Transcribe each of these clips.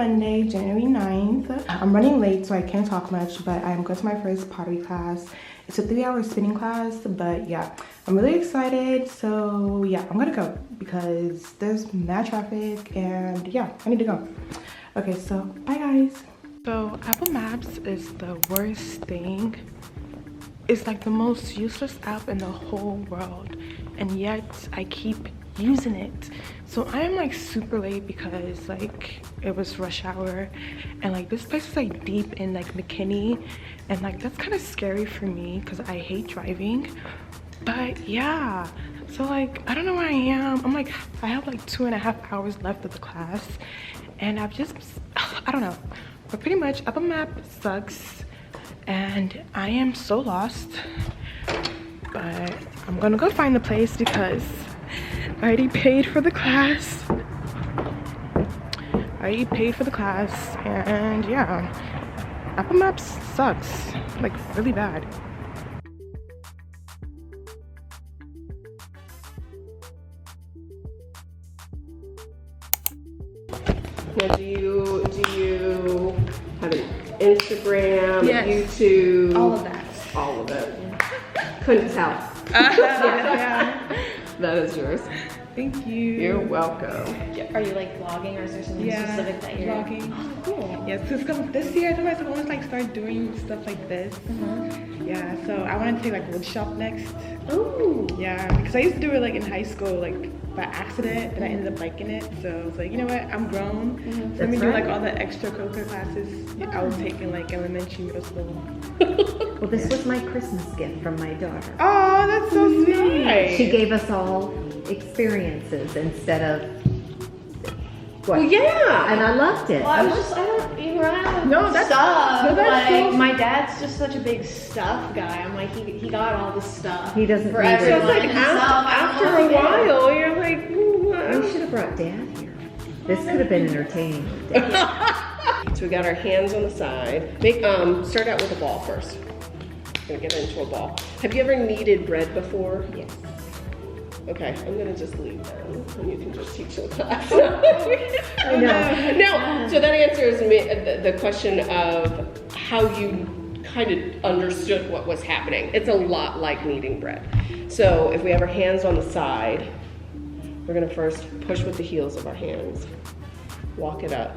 Monday, January 9th. I'm running late, so I can't talk much, but I'm going to my first pottery class. It's a 3-hour spinning class, but yeah, I'm really excited. So yeah, I'm gonna go because there's mad traffic and yeah, I need to go. Okay, so bye guys. So Apple Maps is the worst thing. It's like the most useless app in the whole world, and yet I keep using it. So I am like super late because like it was rush hour, and like this place is like deep in like McKinney, and like that's kind of scary for me because I hate driving. But yeah, so like I don't know where I am. I'm like, I have like 2.5 hours left of the class, and I've just, I don't know, but pretty much Apple Map sucks and I am so lost. But I'm gonna go find the place because I already paid for the class. And yeah, Apple Maps sucks, like really bad. Now, do you have an Instagram, yes. YouTube? All of that. All of it. Couldn't tell. Yeah. That is yours. Thank you. You're welcome. Are you like vlogging, or is there something specific that you're vlogging? Oh, cool. Yes, this year I told myself I want to like start doing stuff like this. Yeah, so I want to take like wood shop next. Ooh. Yeah, because I used to do it like in high school, like by accident, and I ended up liking it. So I was like, you know what, I'm grown. So let me do like all the extracurricular classes I was taking like elementary, middle school. Well, this was my Christmas gift from my daughter. Oh, that's so sweet. Nice. She gave us all experiences instead of what? Well, yeah. And I loved it. Well, I don't even run out of No, that's- stuff. no, that's like, so- my dad's just such a big stuff guy. I'm like, he got all the stuff. He doesn't for need it. So everyone. it's like himself. after a while, you're like, We should have brought Dad here. This could have been entertaining. with Dad. So we got our hands on the side. Start out with a ball first. Gonna get into a ball. Have you ever kneaded bread before? Yes. Okay, I'm gonna just leave them, and you can just teach the class. I know. No, so that answers me the question of how you kind of understood what was happening. It's a lot like kneading bread. So if we have our hands on the side, we're gonna first push with the heels of our hands, walk it up,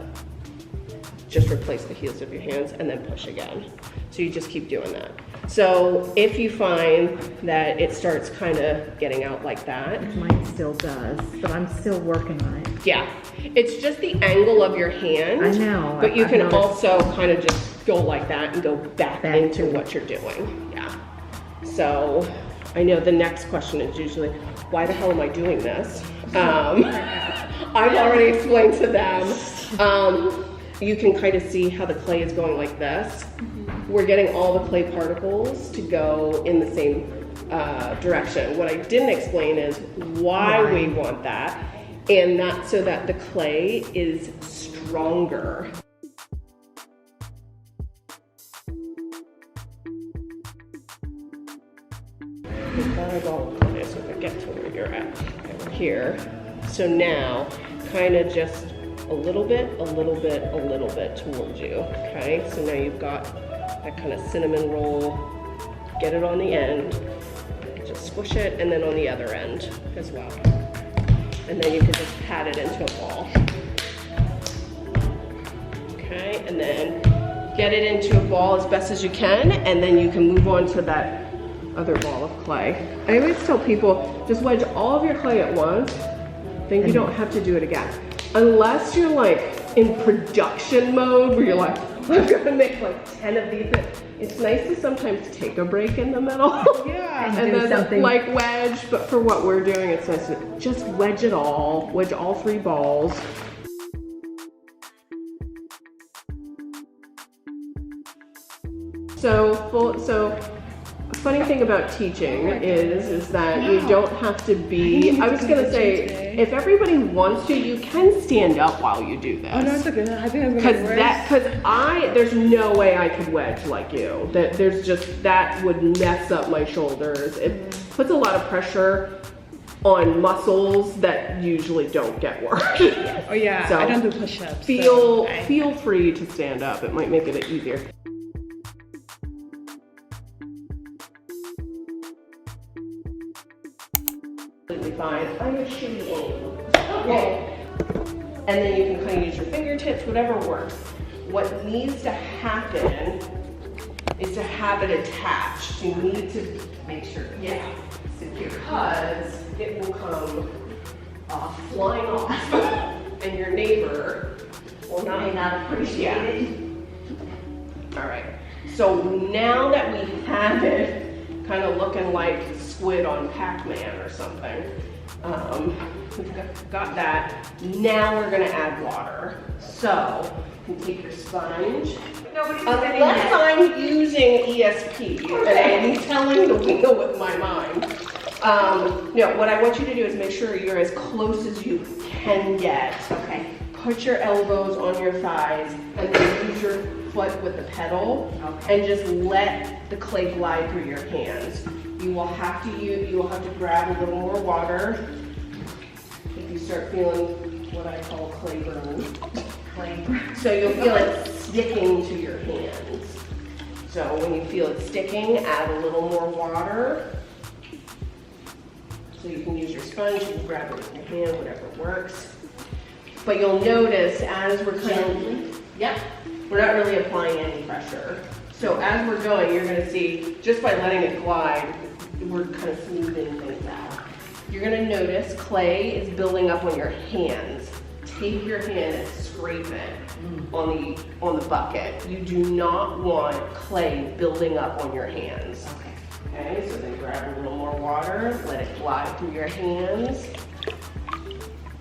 just replace the heels of your hands, and then push again. So you just keep doing that. So if you find that it starts kind of getting out like that, Mine still does, but I'm still working on it. yeah, it's just the angle of your hand. I know. But you I've can noticed. also kind of just go like that and go back into to it. what you're doing. Yeah. So I know the next question is usually, why the hell am I doing this? I've already explained to them. You can kind of see how the clay is going like this. We're getting all the clay particles to go in the same direction. What I didn't explain is why we want that, and not so that the clay is stronger. Okay, so if I get to where you're at, okay, we're here. So now, kind of just a little bit towards you, okay? So now you've got that kind of cinnamon roll. Get it on the end, just squish it, and then on the other end as well. And then you can just pat it into a ball. Okay, and then get it into a ball as best as you can, and then you can move on to that other ball of clay. I always tell people, just wedge all of your clay at once, then you don't have to do it again. Unless you're like in production mode where you're like, I'm gonna make like 10 of these. It's nice to sometimes take a break in the middle. Yeah. And do then something. like wedge, but for what we're doing, it's nice to just wedge it all, wedge all 3 balls. So a funny thing about teaching is that you don't have to be, I was gonna say, if everybody wants to, you can stand up while you do this. Oh no, it's okay. I think that's gonna be worse. Because there's no way I could wedge like you. That would mess up my shoulders. It puts a lot of pressure on muscles that usually don't get worked. Oh yeah, So I don't do push-ups. Feel free to stand up. It might make it easier. Completely fine. I have shitty aim. Okay. And then you can kind of use your fingertips, whatever works. What needs to happen is to have it attached. You need to make sure it's secure because it will come flying off and your neighbor will not appreciate it. All right, so now that we have it kind of looking like Squid on Pac-Man or something, we've got that. Now we're gonna add water. So you can take your sponge. Unless I'm using ESP and I'm telling the wheel with my mind. No, what I want you to do is make sure you're as close as you can get. Okay. Put your elbows on your thighs and then use your foot with the pedal and just let the clay glide through your hands. You will have to grab a little more water if you start feeling what I call clay burn. So you'll feel it sticking to your hands. So when you feel it sticking, add a little more water. So you can use your sponge, you can grab it with your hand, whatever works. But you'll notice as we're we're not really applying any pressure. So as we're going, you're gonna see, just by letting it glide, we're kind of smoothing things out. You're gonna notice clay is building up on your hands. Take your hand and scrape it on the bucket. You do not want clay building up on your hands. Okay, so then grab a little more water, let it glide through your hands.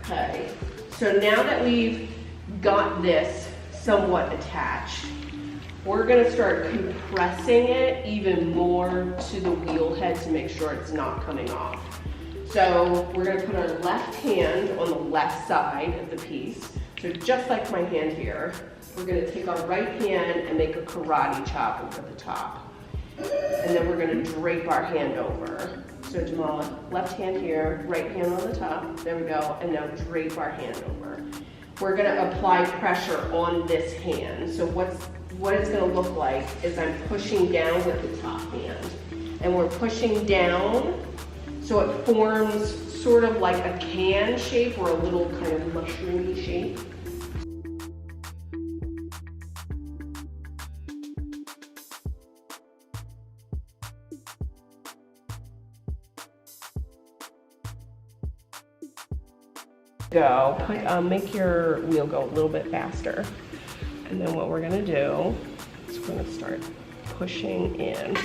Okay, so now that we've got this somewhat attached, we're gonna start compressing it even more to the wheel head to make sure it's not coming off. So we're gonna put our left hand on the left side of the piece. So just like my hand here, we're gonna take our right hand and make a karate chop over the top. And then we're gonna drape our hand over. So Jamala, left hand here, right hand on the top, there we go, and now drape our hand over. We're gonna apply pressure on this hand. So what it's gonna look like is I'm pushing down with the top hand. And we're pushing down so it forms sort of like a can shape or a little kind of mushroomy shape. Make your wheel go a little bit faster. And then what we're gonna do is we're gonna start pushing in.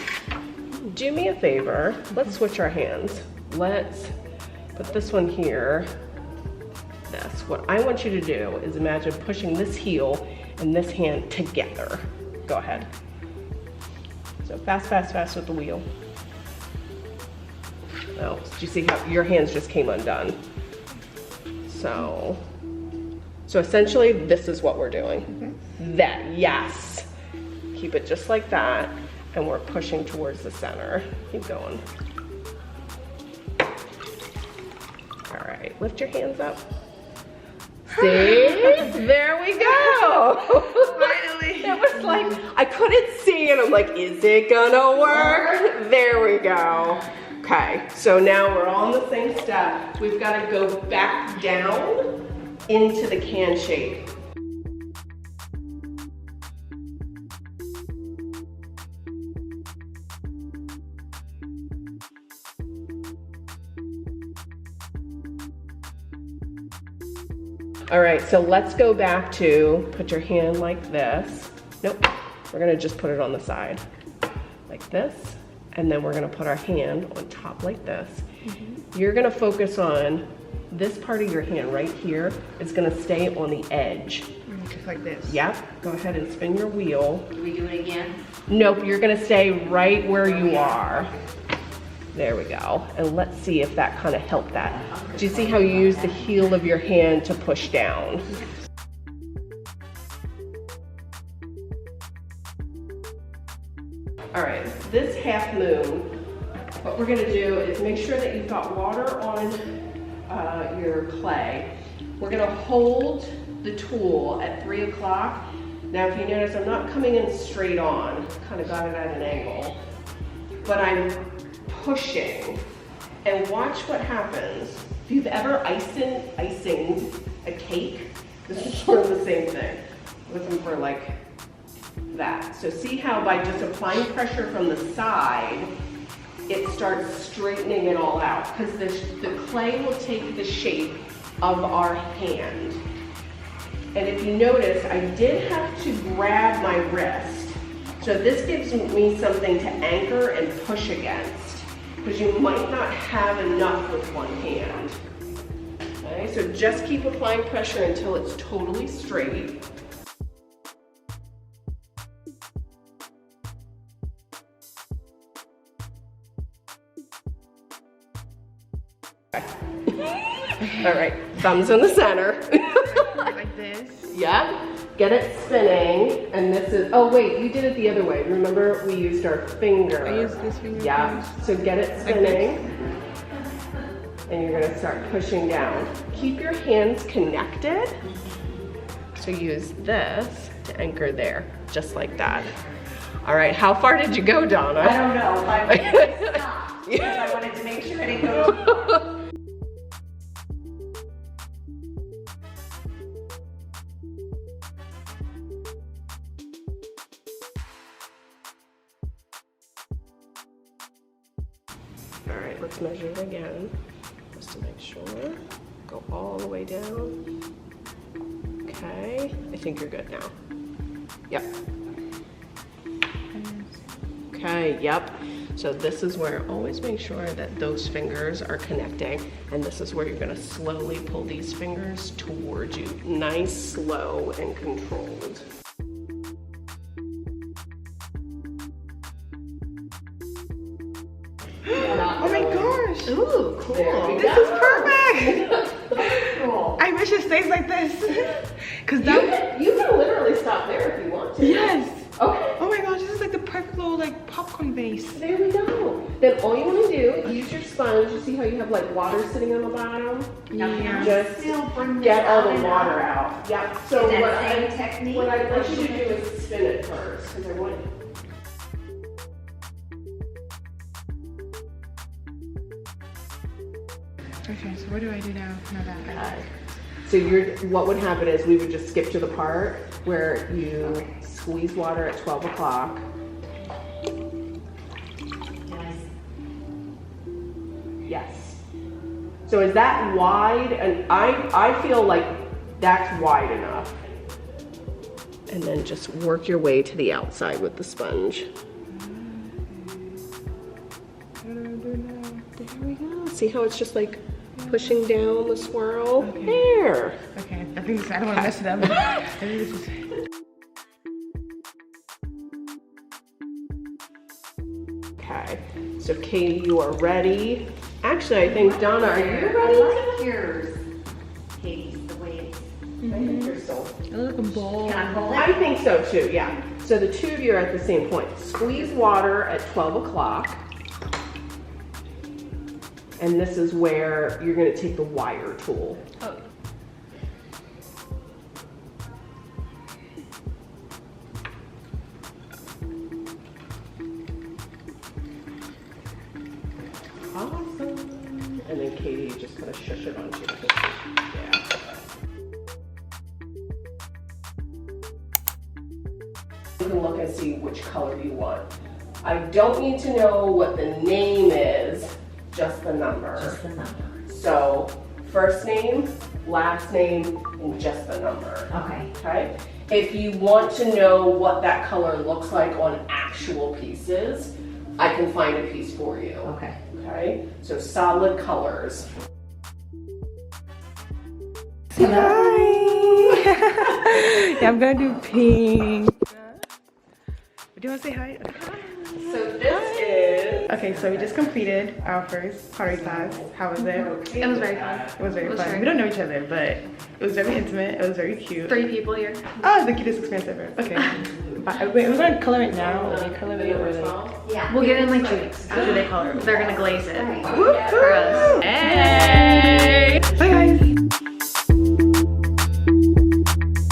Do me a favor, let's switch our hands. Let's put this one here. This. What I want you to do is imagine pushing this heel and this hand together. Go ahead. So fast, fast, fast with the wheel. Oh, did you see how your hands just came undone? So essentially this is what we're doing. Yes. Keep it just like that. And we're pushing towards the center. Keep going. All right, lift your hands up. See? There we go. Finally. It was like, I couldn't see and I'm like, is it gonna work? There we go. Okay, so now we're all in the same step. We've got to go back down into the can shape. All right, so let's go back to put your hand like this. Nope, we're gonna just put it on the side like this. And then we're gonna put our hand on top like this. You're gonna focus on this part of your hand right here. It's gonna stay on the edge. Just like this. Yep, go ahead and spin your wheel. Do we do it again? Nope, you're gonna stay right where you are. There we go. And let's see if that kind of helped that. Do you see how you use the heel of your hand to push down? All right, this half moon, what we're gonna do is make sure that you've got water on your clay. We're gonna hold the tool at 3 o'clock. Now if you notice, I'm not coming in straight on, kind of got it at an angle, but I'm pushing. And watch what happens. If you've ever icing a cake, this is sort of the same thing. Looking for like that. So see how by just applying pressure from the side, it starts straightening it all out, because the clay will take the shape of our hand. And if you notice, I did have to grab my wrist. So this gives me something to anchor and push against, because you might not have enough with one hand. Okay, so just keep applying pressure until it's totally straight. All right, thumbs in the center. Like this. Yeah, get it spinning, and this is, oh wait, you did it the other way. Remember, we used our finger. I used this finger. Yeah, so get it spinning, and you're gonna start pushing down. Keep your hands connected. So use this to anchor there, just like that. All right, how far did you go, Donna? I don't know. I stopped because I wanted to make sure I didn't go too far. All right, let's measure it again, just to make sure. Go all the way down. Okay, I think you're good now. Yep. Okay, yep. So this is where, always make sure that those fingers are connecting, and this is where you're gonna slowly pull these fingers towards you. Nice, slow, and controlled. Oh my gosh. Ooh, cool. This is perfect. Cool. I wish it stays like this. Cause You can literally stop there if you want to. yes. Okay. Oh my gosh, this is like the perfect little like popcorn vase. There we go. Then all you want to do, use your sponge. You see how you have like water sitting on the bottom? Yeah. Just Still bring get this all out the and water out. out. Yeah. So Is what that same I, technique? what I'd like you to do is spin it first, because I want. Okay, so what do I do now? Now that So what would happen is we would just skip to the part where you squeeze water at 12 o'clock. Yes. So is that wide? And I feel like that's wide enough. And then just work your way to the outside with the sponge. What do I do now? There we go. See how it's just like pushing down the swirl? Okay. There. Okay, I think I don't want to mess it up. I think this is. Okay. So Katie, you are ready. Actually, I think Donna, are you I ready? like yours, Katie's, the way it's. I think you're still. I look a bowl. Can I hold I it? think so too, yeah. So the two of you are at the same point. Squeeze water at 12 o'clock. And this is where you're gonna take the wire tool. Oh. Awesome. And then Katie, just kind of shush it onto your hand. Yeah. You can look and see which color you want. I don't need to know what the name is, just the number. Just the number. So first name, last name, and just the number. Okay. Okay? If you want to know what that color looks like on actual pieces, I can find a piece for you. Okay. Okay? So solid colors. Hi. Yeah, I'm gonna do pink. Do you want to say hi? So this is. Okay, so we just completed our first pottery class. How was it? It was very fun. It was very It was fun. very We don't know each other, but it was very intimate. It was very cute. 3 people here. Oh, the cutest experience ever. Okay. Wait, we're gonna color it now, or they color it, or like... We'll get it in like 2 weeks after they color it. They're gonna glaze it for us.